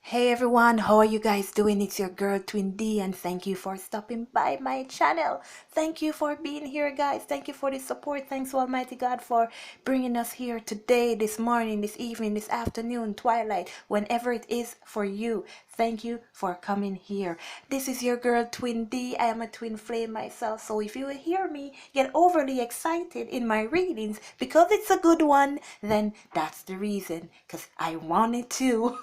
Hey everyone, how are you guys doing? It's your girl Twin D, and thank you for stopping by my channel. Thank you for being here, guys. Thank you for the support. Thanks to Almighty God for bringing us here today, this morning, this evening, this afternoon, twilight, whenever it is for you. Thank you for coming here. This is your girl Twin D. I am a twin flame myself, so if you hear me get overly excited in my readings because it's a good one, then that's the reason, because I wanted to.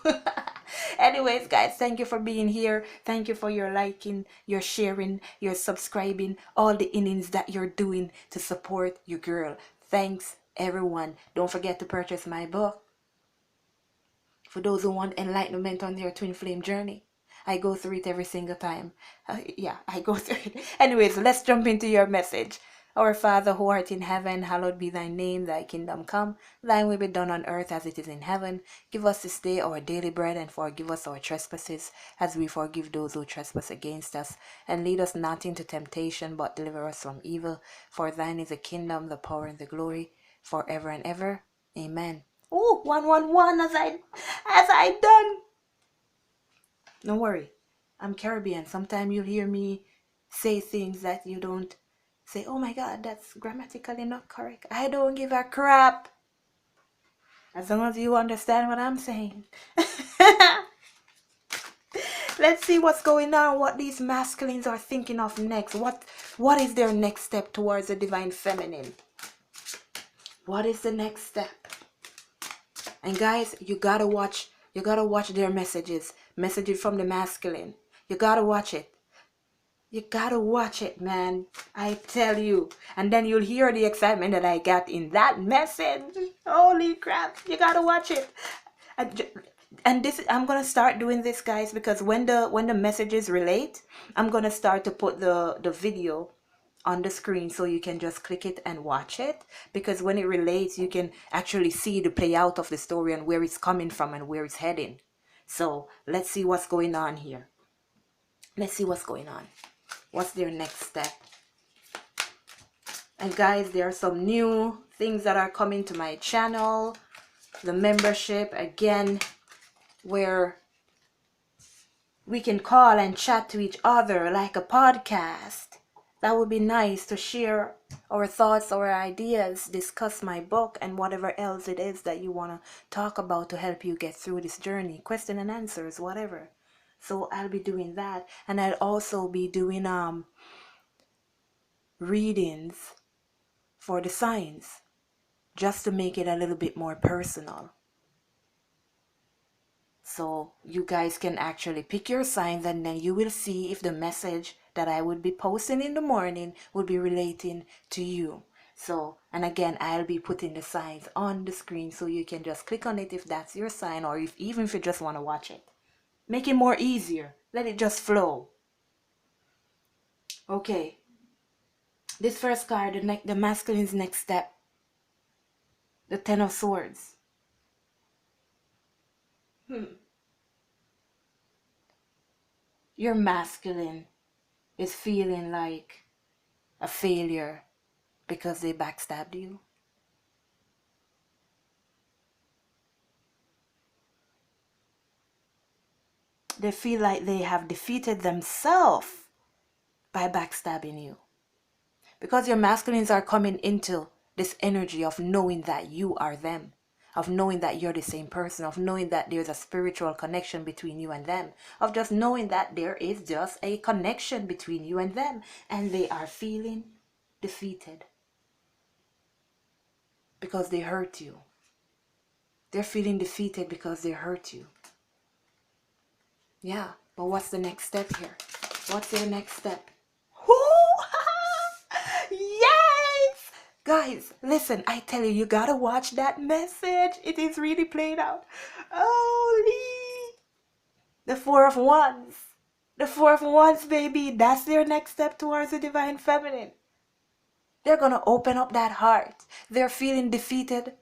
Anyways, guys, thank you for being here. Thank you for your liking, your sharing, your subscribing, all the innings that you're doing to support your girl. Thanks, everyone. Don't forget to purchase my book for those who want enlightenment on their twin flame journey. I go through it every single time. I go through it. Anyways, let's jump into your message. Our Father who art in heaven, hallowed be thy name, thy kingdom come, thine will be done on earth as it is in heaven. Give us this day our daily bread, and forgive us our trespasses, as we forgive those who trespass against us. And lead us not into temptation, but deliver us from evil. For thine is the kingdom, the power, and the glory, forever and ever. Amen. Oh, 111 as I done. Don't worry, I'm Caribbean. Sometimes you'll hear me say things that you don't say, oh my God, that's grammatically not correct. I don't give a crap. As long as you understand what I'm saying. Let's see what's going on, what these masculines are thinking of next. What is their next step towards the divine feminine? What is the next step? And guys, you gotta watch their messages from the masculine. You gotta watch it. You gotta watch it, man. I tell you. And then you'll hear the excitement that I got in that message. Holy crap. You gotta watch it. And this, I'm gonna start doing this, guys, because when the messages relate, I'm gonna start to put the video on the screen so you can just click it and watch it, because when it relates you can actually see the play out of the story and where it's coming from and where it's heading. So let's see what's going on here. Let's see what's going on. What's their next step? And guys, there are some new things that are coming to my channel. The membership again, where we can call and chat to each other like a podcast. That would be nice, to share our thoughts, our ideas, discuss my book, and whatever else it is that you want to talk about to help you get through this journey. Question and answers, whatever. So I'll be doing that. And I'll also be doing readings for the signs, just to make it a little bit more personal. So you guys can actually pick your signs, and then you will see if the message that I would be posting in the morning would be relating to you. So, and again, I'll be putting the signs on the screen so you can just click on it if that's your sign, or even if you just want to watch it. Make it more easier. Let it just flow. Okay. This first card, the masculine's next step. The Ten of Swords. Your masculine is feeling like a failure because they backstabbed you. They feel like they have defeated themselves by backstabbing you. Because your masculines are coming into this energy of knowing that you are them, of knowing that you're the same person, of knowing that there's a spiritual connection between you and them, of just knowing that there is just a connection between you and them, and they are feeling defeated because they hurt you. They're feeling defeated because they hurt you. Yeah, but what's the next step here? What's your next step? Yes! Guys, listen, I tell you, you gotta watch that message. It is really played out. Holy! The Four of Wands. The Four of Wands, baby. That's their next step towards the divine feminine. They're gonna open up that heart. They're feeling defeated.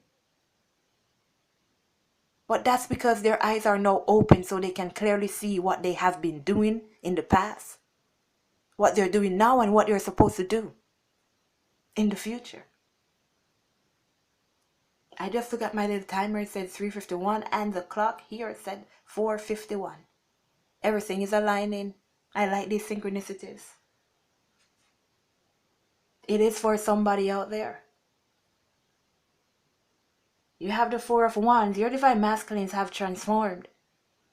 But that's because their eyes are now open so they can clearly see what they have been doing in the past, what they're doing now, and what they're supposed to do in the future. I just looked at my little timer, it said 3:51, and the clock here said 4:51. Everything is aligning. I like these synchronicities. It is for somebody out there. You have the Four of Wands. Your divine masculines have transformed.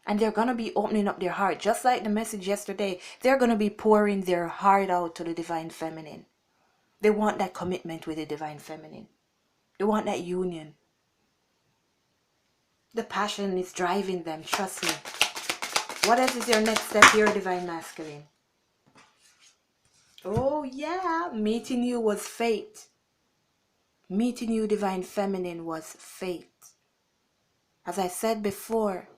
And they're going to be opening up their heart. Just like the message yesterday, they're going to be pouring their heart out to the divine feminine. They want that commitment with the divine feminine. They want that union. The passion is driving them, trust me. What else is your next step here, divine masculine? Oh yeah, meeting you was fate. Meeting you, divine feminine, was fate. As I said before,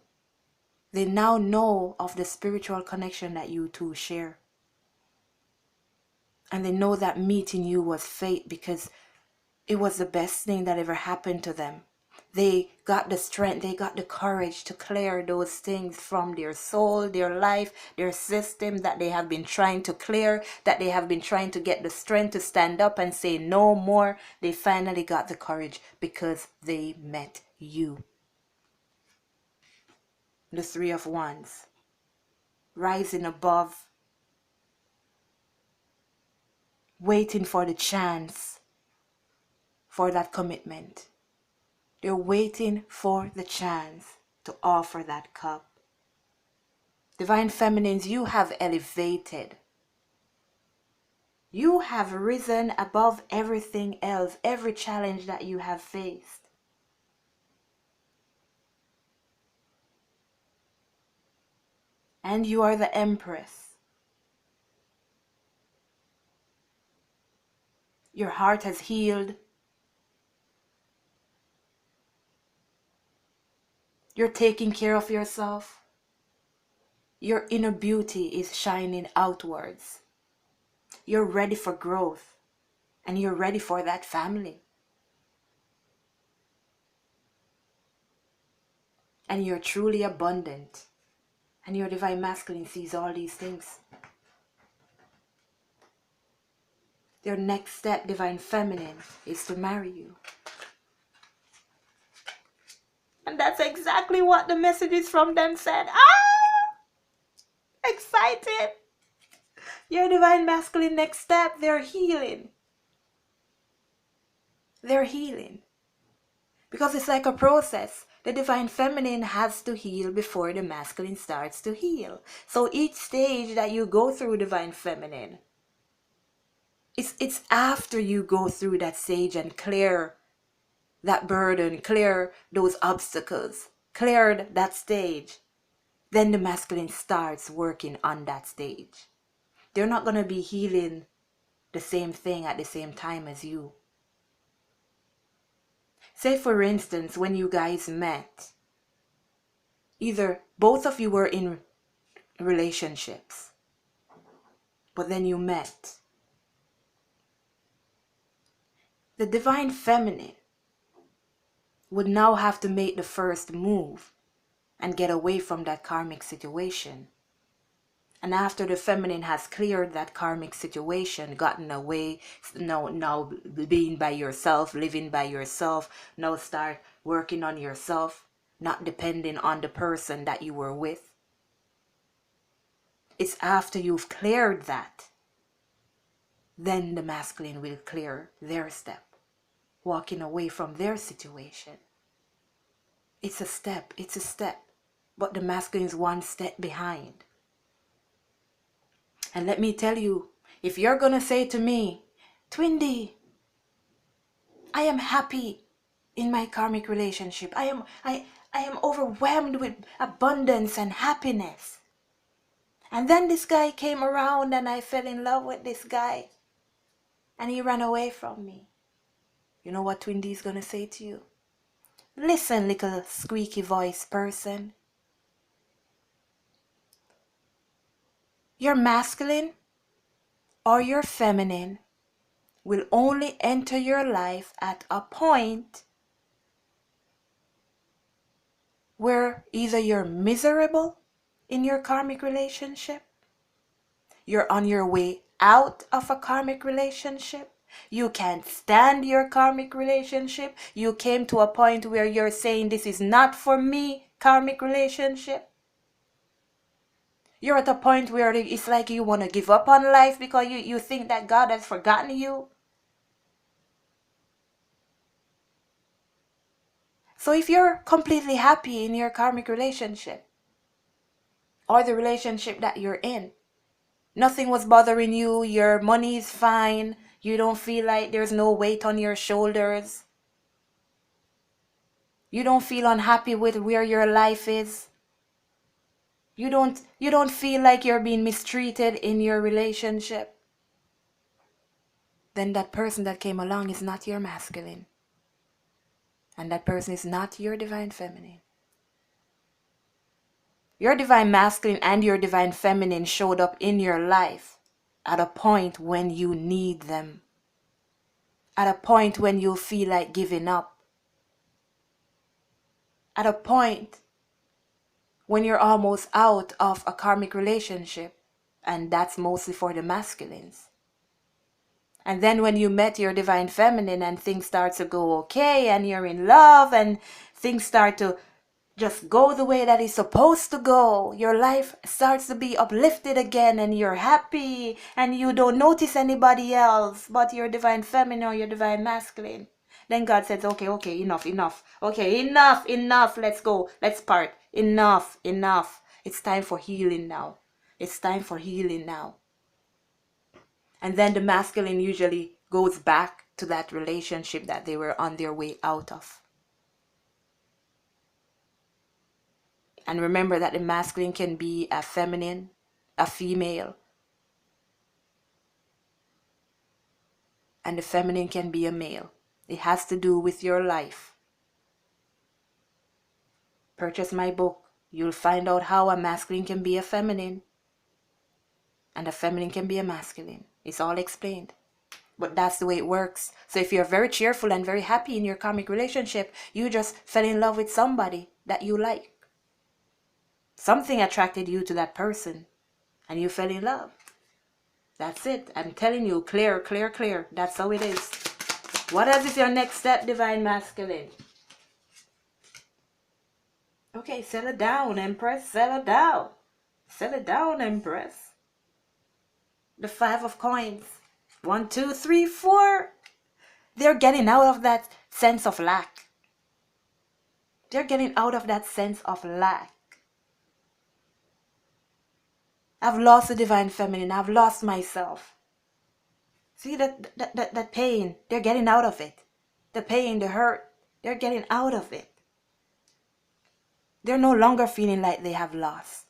they now know of the spiritual connection that you two share. And they know that meeting you was fate because it was the best thing that ever happened to them. They got the strength, they got the courage to clear those things from their soul, their life, their system that they have been trying to clear, that they have been trying to get the strength to stand up and say no more. They finally got the courage because they met you. The Three of Wands. Rising above. Waiting for the chance for that commitment. They're waiting for the chance to offer that cup. Divine feminines, you have elevated. You have risen above everything else, every challenge that you have faced. And you are the Empress. Your heart has healed. You're taking care of yourself. Your inner beauty is shining outwards. You're ready for growth. And you're ready for that family. And you're truly abundant. And your divine masculine sees all these things. Their next step, divine feminine, is to marry you. And that's exactly what the messages from them said. Excited. Your divine masculine next step, they're healing. They're healing. Because it's like a process. The divine feminine has to heal before the masculine starts to heal. So each stage that you go through, divine feminine, it's after you go through that stage and clear that burden, clear those obstacles, cleared that stage, then the masculine starts working on that stage. They're not going to be healing the same thing at the same time as you. Say for instance, when you guys met, either both of you were in relationships, but then you met. The divine feminine would now have to make the first move and get away from that karmic situation. And after the feminine has cleared that karmic situation, gotten away, now being by yourself, living by yourself, now start working on yourself, not depending on the person that you were with. It's after you've cleared that, then the masculine will clear their step, walking away from their situation. It's a step, but the masculine is one step behind. And let me tell you, if you're going to say to me, Twindy, I am happy in my karmic relationship. I am overwhelmed with abundance and happiness. And then this guy came around and I fell in love with this guy. And he ran away from me. You know what Twindy is going to say to you? Listen, little squeaky voice person. Your masculine or your feminine will only enter your life at a point where either you're miserable in your karmic relationship, you're on your way out of a karmic relationship, You can't stand your karmic relationship. You came to a point where you're saying, this is not for me, karmic relationship. You're at a point where it's like you want to give up on life because you think that God has forgotten you. So if you're completely happy in your karmic relationship or the relationship that you're in, nothing was bothering you, your money is fine, you don't feel like there's no weight on your shoulders, you don't feel unhappy with where your life is, you don't feel like you're being mistreated in your relationship, then that person that came along is not your masculine. And that person is not your divine feminine. Your divine masculine and your divine feminine showed up in your life at a point when you need them. At a point when you feel like giving up. At a point when you're almost out of a karmic relationship. And that's mostly for the masculines. And then when you met your divine feminine and things start to go okay and you're in love and things start to just go the way that it's supposed to go, your life starts to be uplifted again and you're happy and you don't notice anybody else but your divine feminine or your divine masculine. Then God says, okay, enough. Okay, enough. Let's go. Let's part. Enough. It's time for healing now. And then the masculine usually goes back to that relationship that they were on their way out of. And remember that the masculine can be a feminine, a female. And the feminine can be a male. It has to do with your life. Purchase my book. You'll find out how a masculine can be a feminine. And a feminine can be a masculine. It's all explained. But that's the way it works. So if you're very cheerful and very happy in your karmic relationship, you just fell in love with somebody that you like. Something attracted you to that person and you fell in love. That's it. I'm telling you, clear. That's how it is. What else is your next step, divine masculine? Okay, settle down, Empress. Settle down, Empress. The 5 of coins. 1, 2, 3, 4. They're getting out of that sense of lack. I've lost the divine feminine. I've lost myself. See that pain. They're getting out of it. The pain, the hurt. They're getting out of it. They're no longer feeling like they have lost.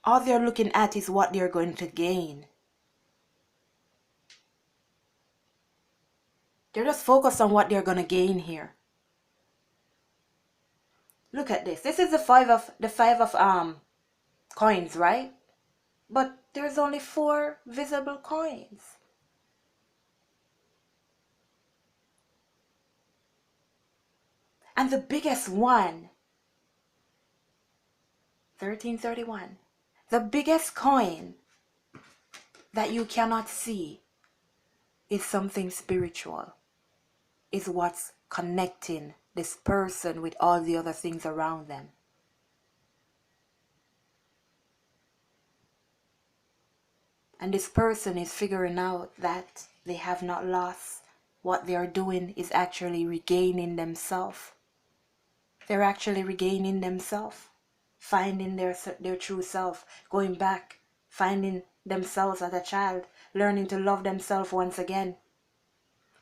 All they're looking at is what they're going to gain. They're just focused on what they're going to gain here. Look at this. This is the 5 of coins, right? But there's only 4 visible coins. And the biggest one, 1331. The biggest coin that you cannot see is something spiritual. Is what's connecting this person with all the other things around them. And this person is figuring out that they have not lost. What they are doing is actually regaining themselves. They're actually regaining themselves. Finding their true self. Going back. Finding themselves as a child. Learning to love themselves once again.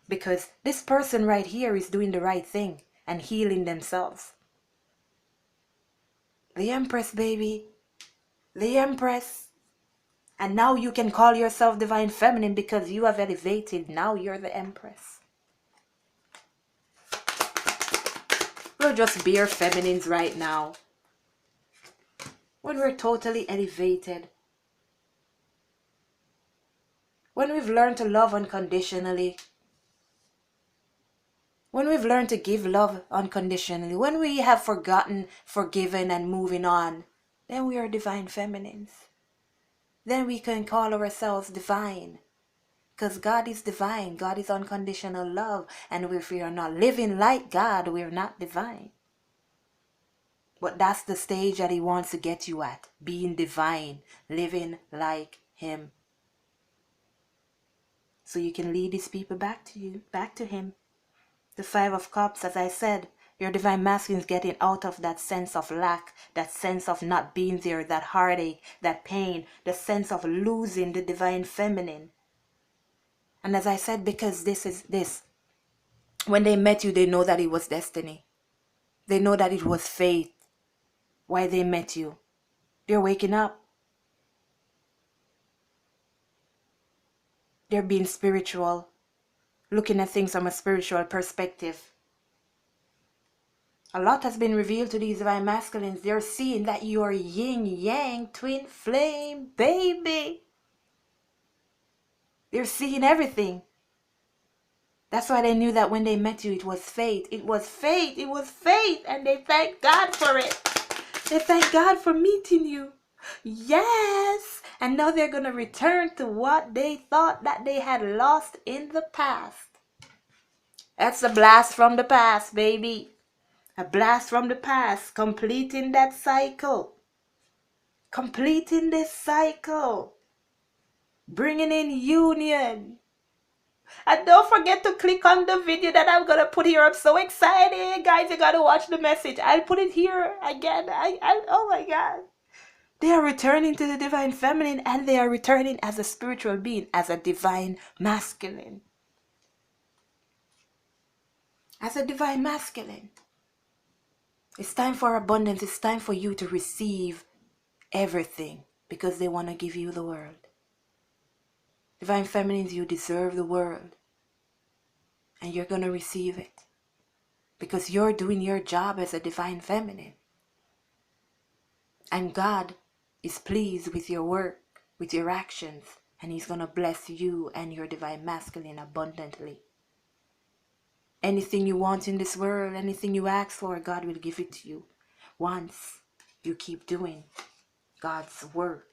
Because this person right here is doing the right thing. And healing themselves. The Empress, baby. The Empress. And now you can call yourself divine feminine because you have elevated. Now you're the Empress. We're just bare feminines right now. When we're totally elevated. When we've learned to love unconditionally. When we've learned to give love unconditionally. When we have forgotten, forgiven, and moving on. Then we are divine feminines. then we can call ourselves divine. Because God is divine. God is unconditional love. And if we are not living like God, we're not divine. But that's the stage that He wants to get you at. Being divine. Living like Him. So you can lead His people back to you. Back to Him. The Five of Cups, as I said, your divine masculine is getting out of that sense of lack, that sense of not being there, that heartache, that pain, the sense of losing the divine feminine. And as I said, because this is this, when they met you, they know that it was destiny. They know that it was fate. Why they met you. They're waking up. They're being spiritual, looking at things from a spiritual perspective. A lot has been revealed to these divine masculines. They're seeing that you are yin yang, twin flame, baby. They're seeing everything. That's why they knew that when they met you, it was fate. It was fate. It was fate. And they thank God for it. They thank God for meeting you. Yes. And now they're going to return to what they thought that they had lost in the past. That's a blast from the past, baby. A blast from the past. Completing that cycle. Completing this cycle. Bringing in union. And don't forget to click on the video that I'm going to put here. I'm so excited. Guys, you got to watch the message. I'll put it here again. Oh my God. They are returning to the divine feminine, and they are returning as a spiritual being, as a divine masculine. As a divine masculine. It's time for abundance. It's time for you to receive everything, because they want to give you the world. Divine feminines, you deserve the world. And you're going to receive it. Because you're doing your job as a divine feminine. And God is pleased with your work, with your actions. And He's going to bless you and your divine masculine abundantly. Anything you want in this world, anything you ask for, God will give it to you. Once you keep doing God's work.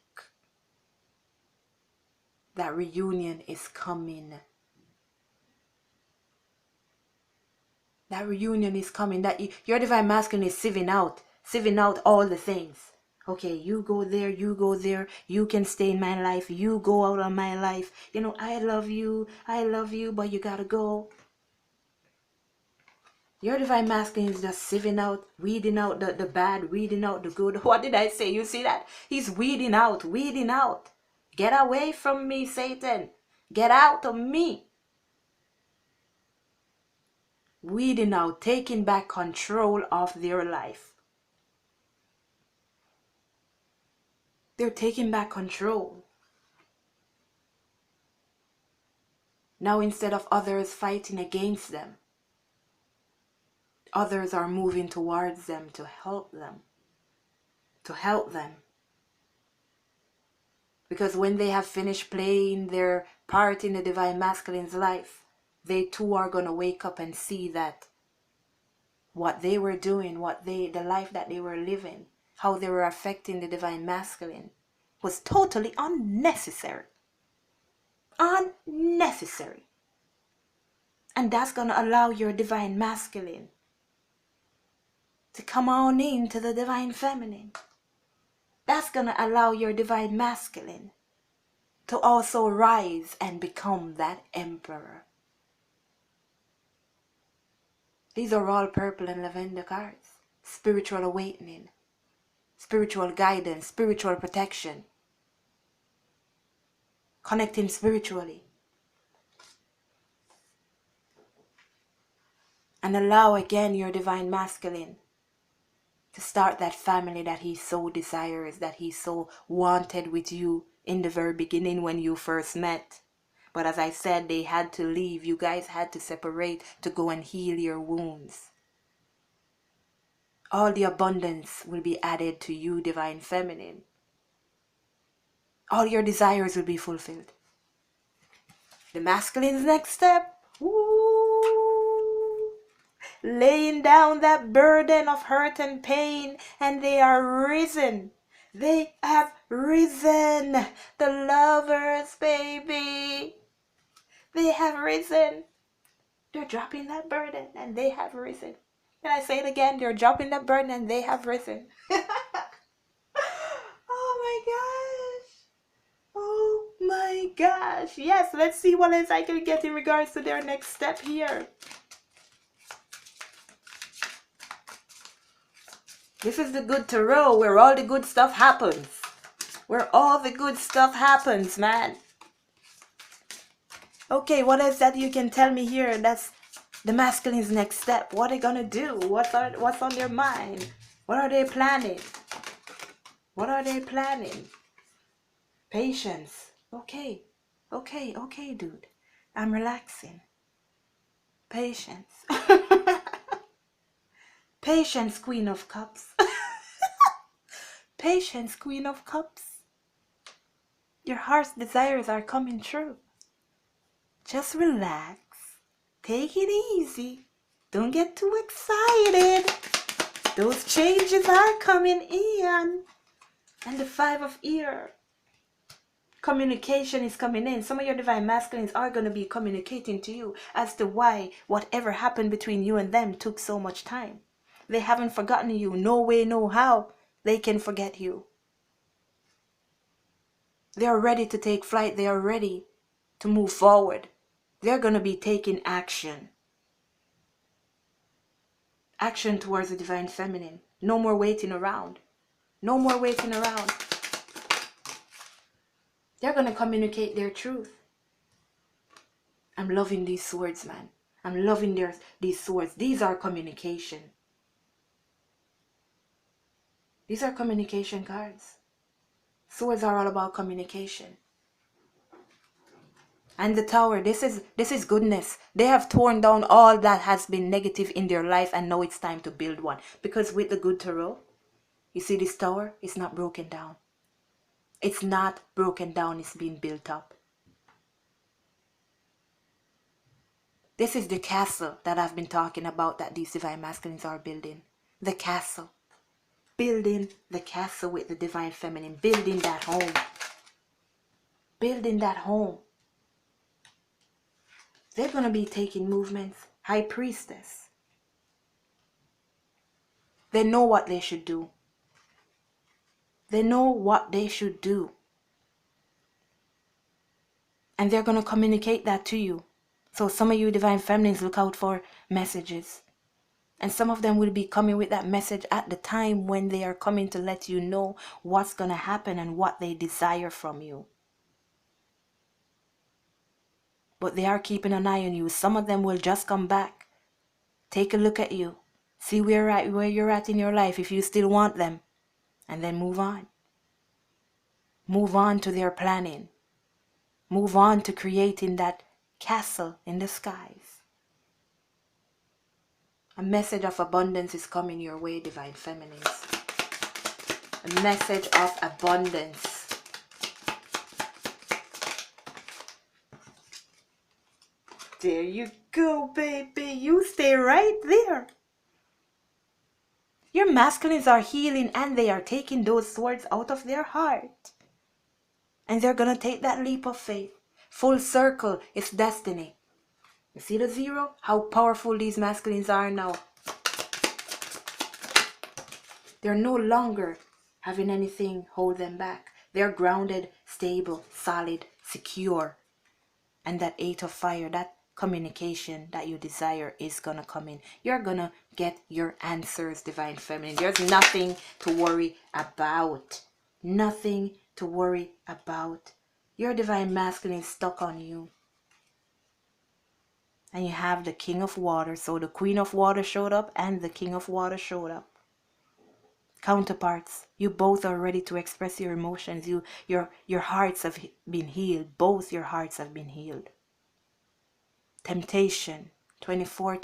That reunion is coming. That reunion is coming. That your divine masculine is sieving out all the things. Okay, you go there, you can stay in my life, you go out of my life. You know, I love you, but you gotta go. Your divine masculine is just sieving out, weeding out the bad, weeding out the good. What did I say? You see that? He's weeding out. Get away from me, Satan. Get out of me. Weeding out, taking back control of their life. They're taking back control. Now, instead of others fighting against them, others are moving towards them to help them. Because when they have finished playing their part in the divine masculine's life, they too are going to wake up and see that what they were doing, the life that they were living, how they were affecting the divine masculine was totally unnecessary. Unnecessary. And that's going to allow your divine masculine to come on into the divine feminine. That's going to allow your divine masculine to also rise and become that emperor. These are all purple and lavender cards. Spiritual awakening, spiritual guidance, spiritual protection, connecting spiritually. And allow again your divine masculine to start that family that he so desires, that he so wanted with you in the very beginning when you first met. But as I said, they had to leave. You guys had to separate to go and heal your wounds. All the abundance will be added to you, divine feminine. All your desires will be fulfilled. The masculine's next step. Ooh, laying down that burden of hurt and pain, and they are risen. They have risen. The lovers, baby. They have risen. They're dropping that burden and they have risen. Can I say it again? They're dropping that burden and they have risen. Oh my gosh. Oh my gosh. Yes, let's see what else I can get in regards to their next step here. This is the good tarot where all the good stuff happens. Where all the good stuff happens, man. Okay, what else that you can tell me here? That's the masculine's next step. What are they gonna do? What's on their mind? What are they planning? What are they planning? Patience. Okay, dude. I'm relaxing. Patience. Patience, Queen of Cups. Patience, Queen of Cups. Your heart's desires are coming true. Just relax. Take it easy. Don't get too excited. Those changes are coming in. And the 5 of ear. Communication is coming in. Some of your divine masculines are going to be communicating to you as to why whatever happened between you and them took so much time. They haven't forgotten you. No way, no how they can forget you. They are ready to take flight. They are ready to move forward. They're going to be taking action. Action towards the divine feminine. No more waiting around. No more waiting around. They're going to communicate their truth. I'm loving these swords, man. I'm loving these swords. These are communication. These are communication cards. Swords are all about communication. And the tower, this is goodness. They have torn down all that has been negative in their life and now it's time to build one. Because with the good tarot, you see this tower, it's not broken down. It's not broken down, it's being built up. This is the castle that I've been talking about that these divine masculines are building. The castle. Building the castle with the divine feminine. Building that home. Building that home. They're going to be taking movements. High priestess. They know what they should do. They know what they should do. And they're going to communicate that to you. So some of you divine feminines, look out for messages. And some of them will be coming with that message at the time when they are coming to let you know what's going to happen and what they desire from you. But they are keeping an eye on you. Some of them will just come back. Take a look at you. See where you're at in your life if you still want them. And then move on. Move on to their planning. Move on to creating that castle in the skies. A message of abundance is coming your way, divine feminines. A message of abundance. There you go, baby. You stay right there. Your masculines are healing and they are taking those swords out of their heart. And they're going to take that leap of faith. Full circle is destiny. You see the 0? How powerful these masculines are now. They're no longer having anything hold them back. They're grounded, stable, solid, secure. And that 8 of fire, that communication that you desire is going to come in. You're going to get your answers, divine feminine. There's nothing to worry about. Nothing to worry about. Your divine masculine is stuck on you. And you have the king of water. So the queen of water showed up and the king of water showed up. Counterparts, you both are ready to express your emotions. Your hearts have been healed. Both your hearts have been healed. Temptation, 24,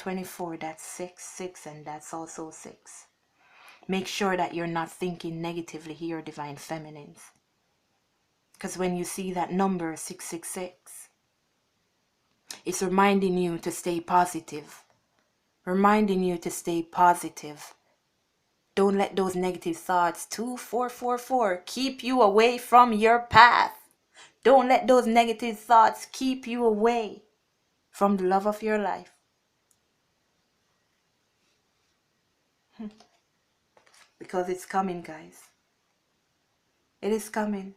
that's 6, and that's also 6. Make sure that you're not thinking negatively here, divine feminines. Because when you see that number 666, it's reminding you to stay positive. Reminding you to stay positive. Don't let those negative thoughts, 2444, keep you away from your path. Don't let those negative thoughts keep you away from the love of your life. Because it's coming, guys. It is coming.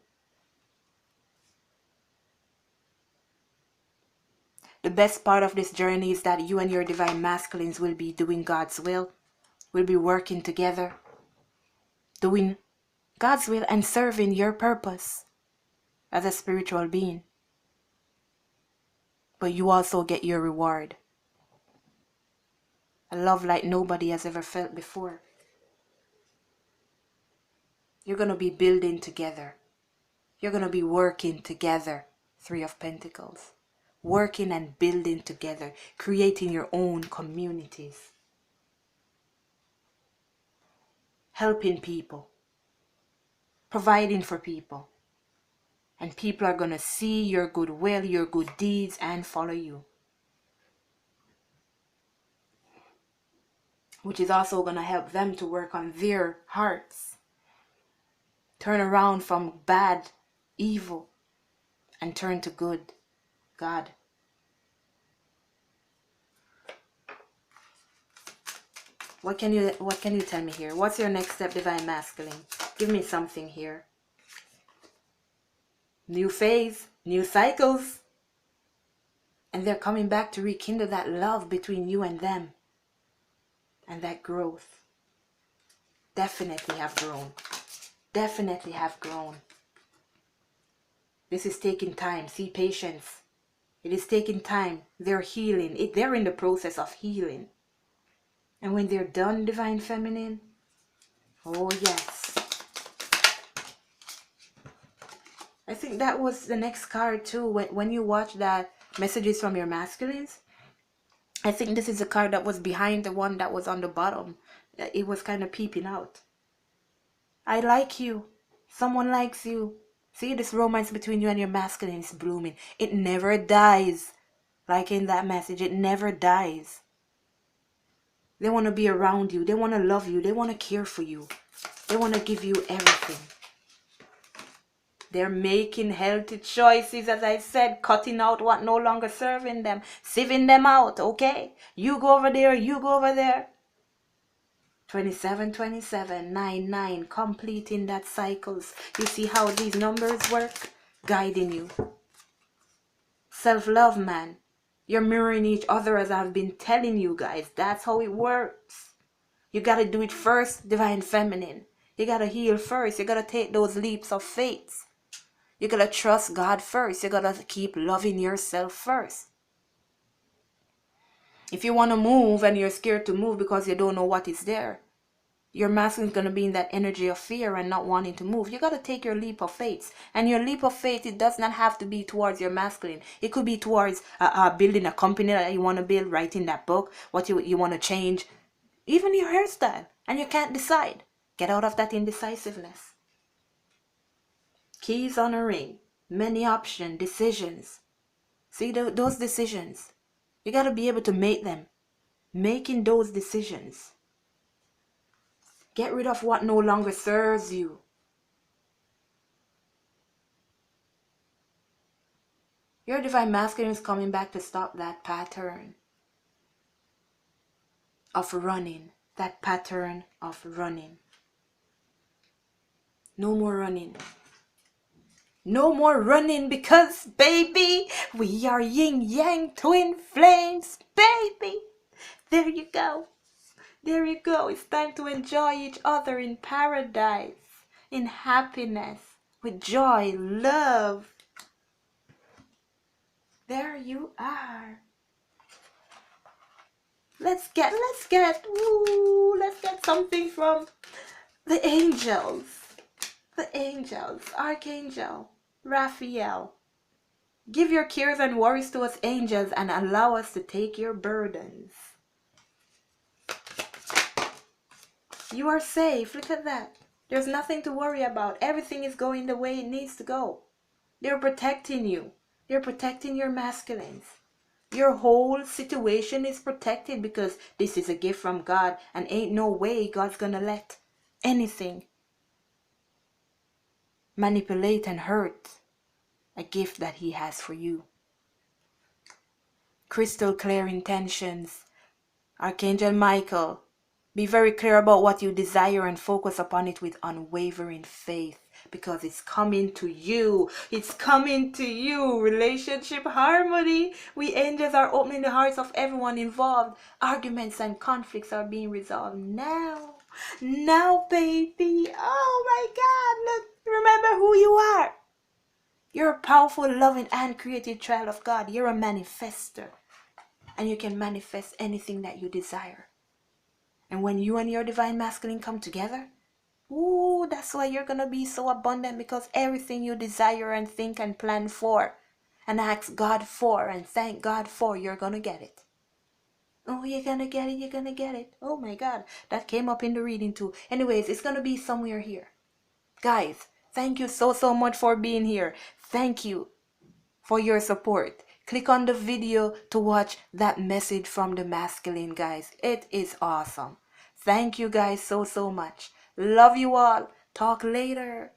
The best part of this journey is that you and your divine masculines will be doing God's will. We'll be working together, doing God's will and serving your purpose as a spiritual being. But you also get your reward. A love like nobody has ever felt before. You're going to be building together. You're going to be working together. Three of Pentacles. Working and building together. Creating your own communities. Helping people. Providing for people. And people are going to see your goodwill, your good deeds, and follow you. Which is also going to help them to work on their hearts. Turn around from bad, evil, and turn to good, God. What can you tell me here? What's your next step, Divine Masculine? Give me something here. New phase, new cycles. And they're coming back to rekindle that love between you and them. And that growth. Definitely have grown. Definitely have grown. This is taking time. See, patience. It is taking time. They're healing. They're in the process of healing. And when they're done, Divine Feminine, oh yes. I think that was the next card too. When you watch that messages from your masculines, I think this is the card that was behind the one that was on the bottom. It was kind of peeping out. I like you. Someone likes you. See, this romance between you and your masculine is blooming. It never dies. Like in that message, it never dies. They want to be around you. They want to love you. They want to care for you. They want to give you everything. They're making healthy choices, as I said, cutting out what no longer serving them, sieving them out, okay? You go over there, you go over there. 27, 27, 9, 9, completing that cycles. You see how these numbers work? Guiding you. Self-love, man. You're mirroring each other, as I've been telling you guys. That's how it works. You got to do it first, Divine Feminine. You got to heal first. You got to take those leaps of faith. You got to trust God first. You got to keep loving yourself first. If you want to move and you're scared to move because you don't know what is there, your masculine is going to be in that energy of fear and not wanting to move. You got to take your leap of faith. And your leap of faith, it does not have to be towards your masculine. It could be towards building a company that you want to build, writing that book, what you want to change, even your hairstyle. And you can't decide. Get out of that indecisiveness. Keys on a ring. Many option decisions. See those decisions. You got to be able to make them. Making those decisions. Get rid of what no longer serves you. Your divine masculine is coming back to stop that pattern of running. That pattern of running. No more running. No more running because, baby, we are yin-yang twin flames, baby. There you go. There you go. It's time to enjoy each other in paradise, in happiness, with joy, love. There you are. Let's get something from the angels. The angels, Archangel Raphael. Give your cares and worries to us, angels, and allow us to take your burdens. You are safe. Look at that. There's nothing to worry about. Everything is going the way it needs to go. They're protecting you. They're protecting your masculines. Your whole situation is protected because this is a gift from God, and ain't no way God's gonna let anything, manipulate and hurt a gift that he has for you. Crystal clear intentions. Archangel Michael, be very clear about what you desire and focus upon it with unwavering faith, because it's coming to you. It's coming to you. Relationship harmony. We angels are opening the hearts of everyone involved. Arguments and conflicts are being resolved now. Now, baby. Oh my God. Look, remember who you are. You're a powerful, loving, and creative child of God. You're a manifester. And you can manifest anything that you desire. And when you and your divine masculine come together, ooh, that's why you're going to be so abundant, because everything you desire and think and plan for and ask God for and thank God for, you're going to get it. Oh, you're going to get it. You're going to get it. Oh my God. That came up in the reading too. Anyways, it's going to be somewhere here. Guys, thank you so much for being here. Thank you for your support. Click on the video to watch that message from the masculine, guys. It is awesome. Thank you guys so much. Love you all. Talk later.